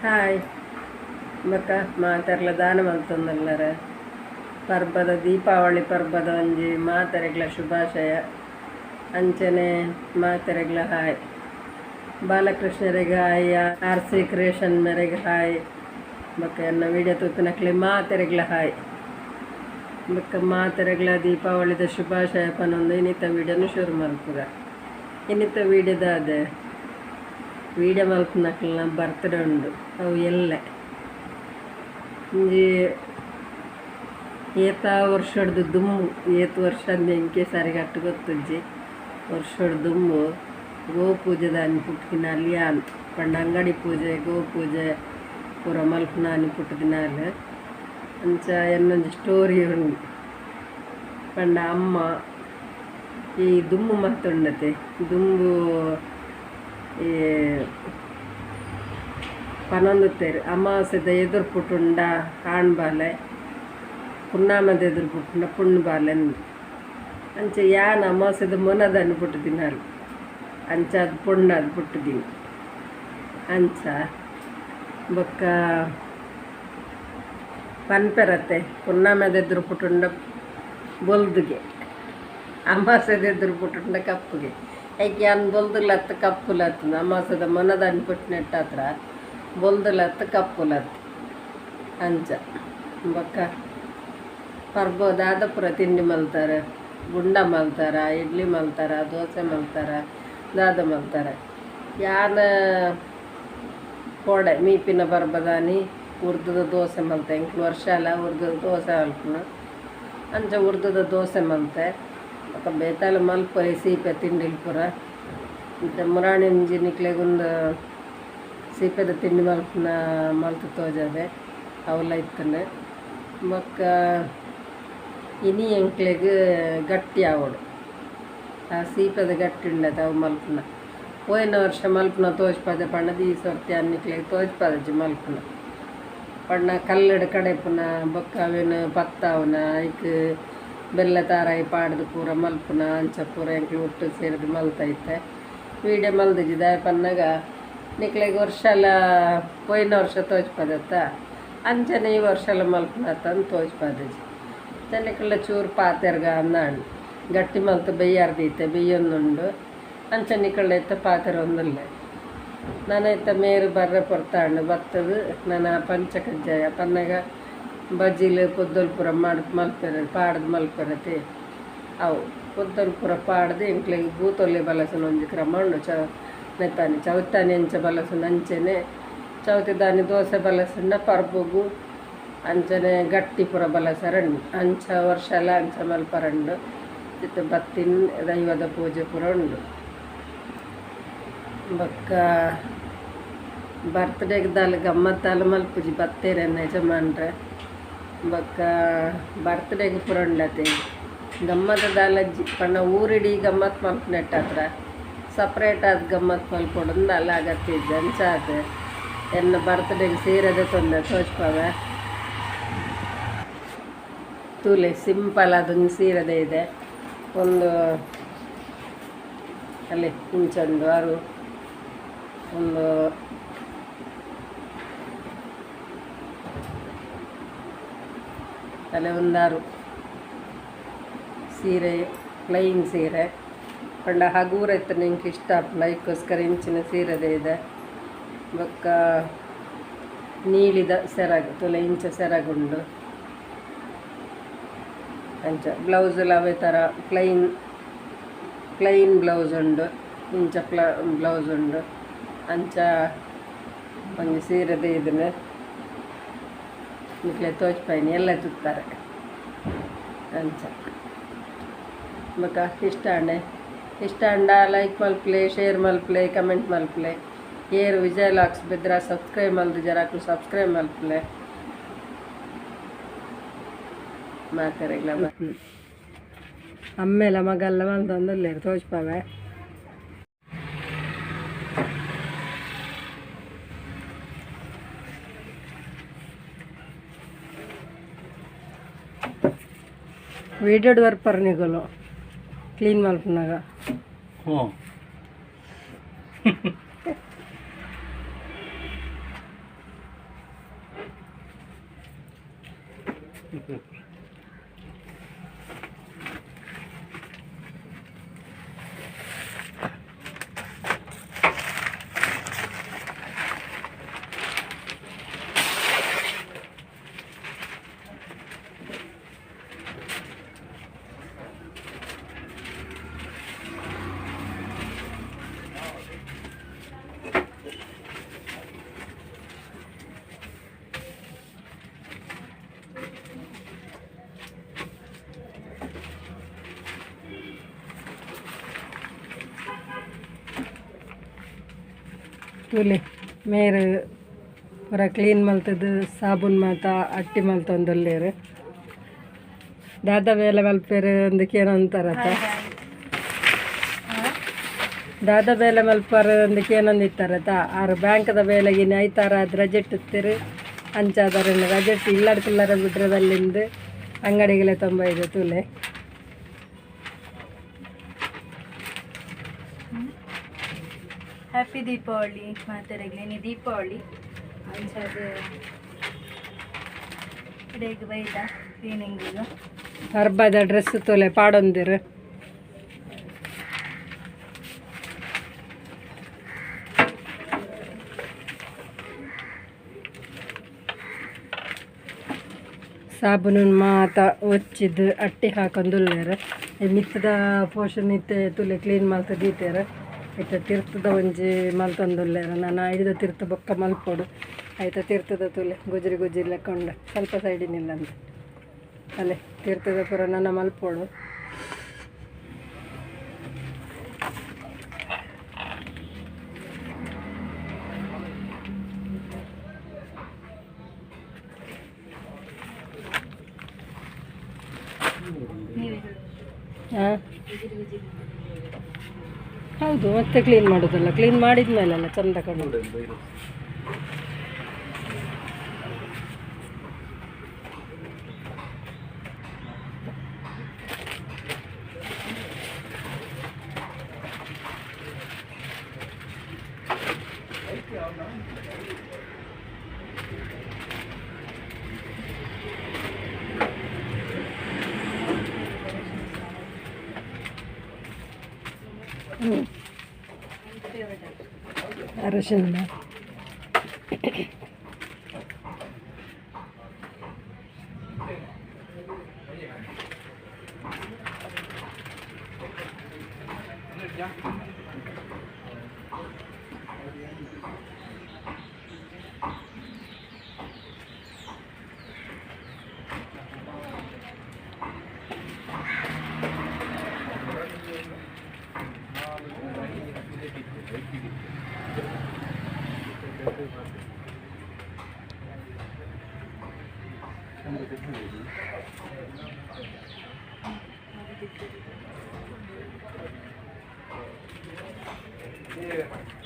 Hi ಬೊಕ್ಕ ಮಾತೆರ್ಲ ದಾನ ಮಲ್ತೊಂದುಲ್ಲರ ಪರ್ಬದ ದೀಪಾವಳಿ ಪರ್ಬದ ಒಂಜಿ ಮಾತೆರೆಗ್ಲ ಶುಭಾಶಯ. ಅಂಚನೆ ಮಾತೆರೆಗ್ಲ ಹಾಯ್, ಬಾಲಕೃಷ್ಣರಿಗೆ ಹಾಯ್, RC ಕ್ರಿಯೇಷನ್ ಮೇರೆಗೆ ಹಾಯ್. ಬೊಕ್ಕ ಎನ್ನ ವಿಡಿಯೋ ತೂಪಿನಕ್ಲೆ ಮಾತೆರೆಗ್ಲ ಹಾಯ್. ಬೊಕ್ಕ ಮಾತೆರೆಗ್ಲ ದೀಪಾವಳಿದ ಶುಭಾಶಯ ಪನೊಂದು ಇನ್ನಿತ ವಿಡಿಯೋನು ಶುರು ಮಲ್ಪುಗ. ಇನ್ನಿತ ವಿಡಿಯೋದಾದ ವಿಡಿಯೋ ಮಲ್ಪನಕ್ಲ ಬರ್ತ್ಡೇ ಉಂಡು. ಅವು ಎಲ್ಲೆ ಒಂಜಿ ಏತ ವರ್ಷಡ್ದು ದುಮ್ಮು ಏತು ವರ್ಷ ಎಂಕೆ ಸರಿಗಟ್ಟು ಗೊತ್ತುಜ್ಜಿ ವರ್ಷಡ್ ದುಮ್ಮು ಗೋ ಪೂಜೆ ದಾನಿ ಪುಟ್ಟು ಅಲ್ಲಿಯಾನ್ ಪಂಡ ಅಂಗಡಿ ಪೂಜೆ ಗೋ ಪೂಜೆ ಪೂರ ಮಲ್ಪನಾನಿ ಪುಟ್ಟು ದಿನಾಲ್ ಅಂಚ ಎನ್ನೊಂದು ಸ್ಟೋರಿ ಉಂಡು. ಪಂಡ ಅಮ್ಮ ಈ ದುಮ್ಮು ಮತ್ತುಂಡತೆ ದುಂಬು ಈ ಪನೊಂದುತ್ತೇರು ಅಮಾವಾಸ್ಯದ ಎದುರು ಪುಟ್ಟುಂಡ ಕಾಣ್ಬಾಲೆ ಪುಣ್ಣಾಮದ ಎದುರು ಪುಟ್ಟುಂಡ ಪುಣ್ಣು ಬಾಲೆಂದು ಅಂಚೆ ಯಾನ್ ಅಮಾವಾಸ್ಯದ ಮೊನದನ್ನು ಪುಟ್ಟು ದಿನಾಲು ಅಂಚ ಅದು ಪುಣ್ಣ ಅದು ಪುಟ್ಟು ದಿನ ಅಂಚ ಬೊಕ್ಕ ಪನ್ಪೆರತ್ತೆ ಪುಣ್ಣಾಮದ ಎದುರು ಪುಟ್ಟುಂಡ ಬೊಲ್ದುಗೆ ಅಮಾವಾಸ್ಯದ ಎದುರು ಪುಟ್ಟುಂಡ ಕಪ್ಪುಗೆ ಯಾಕೆ ಅನ್ ಬೊಲ್ದುಲತ್ತು ಕಪ್ಪುಲತ್ತು ಅಮಾವಾಸ್ಯದ ಮೊನದನ್ನು ಪುಟ್ಟು ನೆಟ್ಟಾತ್ರ ಬೊಲ್ದುಲತ್ತು ಕಪ್ಪುಲತ್ತು ಅಂಚ ಬೊಕ್ಕ ಪರ್ಬೋದಾದ ಪುರ ತಿಂಡಿ ಮಲ್ತಾರೆ, ಗುಂಡ ಮಲ್ತಾರ, ಇಡ್ಲಿ ಮಲ್ತಾರ, ದೋಸೆ ಮಲ್ತಾರ, ದಾದ ಮಲ್ತಾರೆ. ಯಾನ ಕೋಡೆ ಮೀಪಿನ ಬರ್ಬದಾನಿ ಉರ್ದದ ದೋಸೆ ಮಲ್ತೆ ಎಂಕ್ಲು ವರ್ಷ ಅಲ್ಲ ಉರ್ದದ ದೋಸೆ ಮಲ್ಪನ ಅಂಚ ಉರ್ದದ ದೋಸೆ ಮಲ್ತೆ ಬೊಕ್ಕ ಬೇತಾಲ ಮಲ್ಪರಿ ಸೀಪೆ ತಿಂಡಿಲ್ ಪುರ ಮತ್ತು ಮುರಾಣಿ ನಿಕ್ಲೆಗೊಂದು ಸೀಪೆದ ತಿಂಡಿ ಮಲ್ಪನ ಮಲ್ತು ತೋಜದೆ ಅವಲ್ಲ ಇತ್ತನೆ. ಬೊಕ್ಕ ಇನಿ ಎಂಕ್ಲೆಗ್ ಗಟ್ಟಿ ಆವಡು ಆ ಸೀಪೆದ ಗಟ್ಟಿ ಉಂಡದ ಅವು ಮಲ್ಪನ ಪೋಯಿನ ವರ್ಷ ಮಲ್ಪನ ತೋಜ್ಪಾದೆ ಪಂಡದ ಈ ಸರ್ತಿ ಅನ್ನಿಕ್ಲೆಗ್ ತೋಜ್ಪಾದಜ್ಜಿ ಮಲ್ಪನ ಪಂಡ ಕಲ್ಲಡು ಕಡೆ ಪುನ ಬೊಕ್ಕ ಅವೇನು ಪತ್ತಾವನ ಐಕ್ ಬೆಲ್ಲ ತಾರಾಯಿ ಪಾಡ್ದು ಪೂರ ಮಲ್ಪುನ ಅಂಚ ಪೂರ ಎಂಕ್ಲು ಒಟ್ಟು ಸೇರಿದು ಮಲ್ತೈತೆ ವೀಡಿಯೋ ಮಲ್ದಿಜ್ಜಿ ದಾಯ ಪನ್ನಾಗ ನಿಕ್ಲೆಗ್ ವರ್ಷ ಎಲ್ಲ ಪೋಯಿನ ವರ್ಷ ತೋಜ್ಪದತ್ತ ಅಂಚನೆ ಈ ವರ್ಷ ಎಲ್ಲ ಮಲ್ಪನ ತಂದು ತೋಜ್ಪದಜ್ಜಿ ಜನಕ್ಕೆಲ್ಲ ಚೂರು ಪಾತೆರ್ಗ ಅನ್ನಾಂಡು ಗಟ್ಟಿ ಮಲ್ತು ಬೆಯ್ಯಾರ್ದೈತೆ ಬೆಯ್ಯೊಂದುಂಡು ಅಂಚ ನಿಕ್ಕಳ್ದೈತೆ ಪಾತೆರ ಒಂದಲ್ಲ ನಾನೈತೆ ಮೇರು ಬರ್ರೆ ಪೊರ್ತಾಂಡು ಬತ್ತದು ನಾನು ಪಂಚ ಕಜ್ಜಾಯ ಪನ್ನಾಗ ಬಜ್ಜಿಲು ಪೊದ್ದಲ್ಪುರ ಮಾಡಿ ಮಲ್ಪೆರ ಪಾಡ್ದು ಮಲ್ಪೆರತೆ ಅವು ಪೊದ್ದಲ್ಪುರ ಪಾಡ್ದು ಎಂಕ್ಲೆಗೆ ಬೂತೊಲ್ಲೆ ಬಲಸನ ಒಂಜಿ ಕ್ರಮ ಉಂಡು ನೆತ್ತಾನಿ ಚೌತಾನಿ ಅಂಚ ಬಲಸನ ಅಂಚೆನೆ ಚೌತಿ ದಾನಿ ದೋಸೆ ಬಲಸಂಡ ಪರ್ಬುಗು ಅಂಚನೆ ಗಟ್ಟಿ ಪುರ ಬಲಸರಂಡು ಅಂಚ ವರ್ಷ ಎಲ್ಲ ಅಂಚ ಮಲ್ಪರಂಡು ಇತ್ತು ಬತ್ತಿನ ದೈವದ ಪೂಜೆ ಪುರ ಉಂಡು. ಬೊಕ್ಕ ಬರ್ತ್ಡೇಗೆ ದಾಲ್ ಗಮ್ಮತ್ತಾಲು ಮಲ್ಪುಜಿ ಬತ್ತೇರೆ ಯಜಮಾನ್ರೆ ಬೊಕ್ಕ ಬರ್ತ್ಡೇಗೆ ಪುರ ಉಂಡತೆ ಗಮ್ಮತ್ತ ದಾಲಜ್ಜಿ ಪಂಡ ಊರಿಡೀ ಗಮ್ಮತ್ತು ಮಲ್ಪು ನೆಟ್ಟತ್ರ ಸಪ್ರೇಟ್ ಆದ ಗಮ್ಮತ್ತು ಮಲ್ಪೊಡೊಂದು ಅಲ್ಲ ಅಗತ್ಯ ಇದ್ದ ಅಂಚ ಅದು ಎನ್ನ ಬರ್ತ್ಡೇಗೆ ಸೀರೆದೆ ತೊಂದರೆ ತೋಚ್ಪಾವೆ ತೂಲೆ ಸಿಂಪಲ್ ಅದೊಂದು ಸೀರೆದೇ ಇದೆ ಒಂದು ಅಲ್ಲಿ ಇಂಚೊಂದು ಆರು ಒಂದು ತಲೆ ಒಂದಾರು ಸೀರೆ ಪ್ಲೈನ್ ಸೀರೆ ಪಂಡ ಹಗೂರ ಇತ್ತು ನಿಂಗೆ ಇಷ್ಟ ಲೈಕ್ಕೋಸ್ಕರ ಇಂಚಿನ ಸೀರೆದೇ ಇದೆ. ಬೊಕ್ಕ ನೀಳಿದ ಸೆರಗು ತುಲೆ ಇಂಚ ಸೆರಗುಂಡು ಅಂಚ ಬ್ಲೌಸಲ್ಲಿ ಅವೇ ಥರ ಪ್ಲೈನ್ ಬ್ಲೌಸ್ ಉಂಡು ಇಂಚ ಬ್ಲೌಸ್ ಉಂಡು ಅಂಚ ಒಂದು ಸೀರೆದೇ ಇದನ್ನು ನಿಕ್ಲೆ ತೋಚ್ಪಾಯಿನಿ ಎಲ್ಲ ತುತ್ತಾರೆ ಅಂಚ ಬೊಕ್ಕ ಇಷ್ಟ ಅಂಡ ಲೈಕ್ ಮಲ್ಪ್ಲೆ ಶೇರ್ ಮಲ್ಪ್ಲೆ ಕಮೆಂಟ್ ಮಲ್ಪ್ಲೆ ಏರು ವಿಜಯ್ ಲಾಕ್ಸ್ ಬಿದ್ರ ಸಬ್ಸ್ಕ್ರೈಬ್ ಮಲ್ದು ಜರಾಕ್ಲು ಸಬ್ಸ್ಕ್ರೈಬ್ ಮಲ್ಪ್ಲೆ ಮಾತಾರೆಗ್ಲ ಅಮ್ಮೆಲ್ಲ ಮಗಲ್ಲ ಮಲ್ದೊಂದುಲ್ಲೆ ತೋಚ್ಪಾವೆ ವೀಡಿಯೋಡ್ ವರ್ಪರ್ ನಿಗೋಲು ಕ್ಲೀನ್ ಮಲ್ಪನಾಗ ತುಲೆ ಮೇರೆ ಪೂರ ಕ್ಲೀನ್ ಮಲ್ತದ್ದು ಸಾಬೂನ್ ಮಾತ ಅಟ್ಟಿ ಮಲ್ತೊಂದುಲ್ಲೇರು ದಾದ ಬೇಲೆ ಮಲ್ಪೇರು ಒಂದಕ್ಕೆ ಏನೋ ಅಂತಾರತ್ತ ದಾದ ಬೇಲೆ ಮಲ್ಪಾರ ಒಂದಕ್ಕೆ ಏನೊಂದು ಇತ್ತಾರತ್ತ ಆರು ಬ್ಯಾಂಕದ ಬೇಲೆಗಿನ ಐತಾರ ಅದು ರಜೆಟ್ ಇತ್ತೀರು ಅಂಚಾದಾರ ರಜೆಟ್ ಇಲ್ಲಡ ಕಿಲ್ಲರ ಬಿಡ್ರದಲ್ಲಿಂದು ಅಂಗಡಿಗಳೇ ತುಂಬ ಇದೆ ತುಲೆ ಹ್ಯಾಪಿ ದೀಪಾವಳಿ ಮಾತಾಡಗ್ಲೇನಿ ದೀಪಾವಳಿ ಅಂಚದು ಇಡೀಗೆ ಬೈದ ಕ್ಲೀನಿಂಗಿಗೆ ಹರ್ಬದ ಡ್ರೆಸ್ ತೊಲೆ ಪಾಡೊಂದಿರು ಸಾಬೂನು ಮಾತ ಒಚ್ಚಿದ್ದು ಅಟ್ಟಿ ಹಾಕೊಂದುಲ್ಲೇರು ಮಿತ್ತದ ಪೋಷನ್ ಇತ್ತೆ ತುಲೆ ಕ್ಲೀನ್ ಮಾಡ್ತಾ ದೀತೇರು ಆಯ್ತಾ ತೀರ್ಥದ ಒಂಜಿ ಮಲ್ತೊಂದುಲ್ಲೇರು ನಾನು ಐದು ತೀರ್ಥ ಬೊಕ್ಕ ಮಲ್ಪೋಡು ಆಯ್ತಾ ತೀರ್ಥದ ತುಲೆ ಗುಜ್ರಿ ಗುಜ್ರಿ ಲೆಕ್ಕೊಂಡು ಸ್ವಲ್ಪ ಸೈಡಿನಿಲ್ಲ ಅಂತ ಅಲ್ಲೇ ತೀರ್ಥದ ಪುರ ನನ್ನ ಮಲ್ಪೋಡು ಹಾಂ ಹೌದು ಮತ್ತೆ ಕ್ಲೀನ್ ಮಾಡೋದಲ್ಲ ಕ್ಲೀನ್ ಮಾಡಿದ ಮೇಲೆಲ್ಲ ಚಂದ ಕಾಣೋದು ಅರಶಿನ Yeah.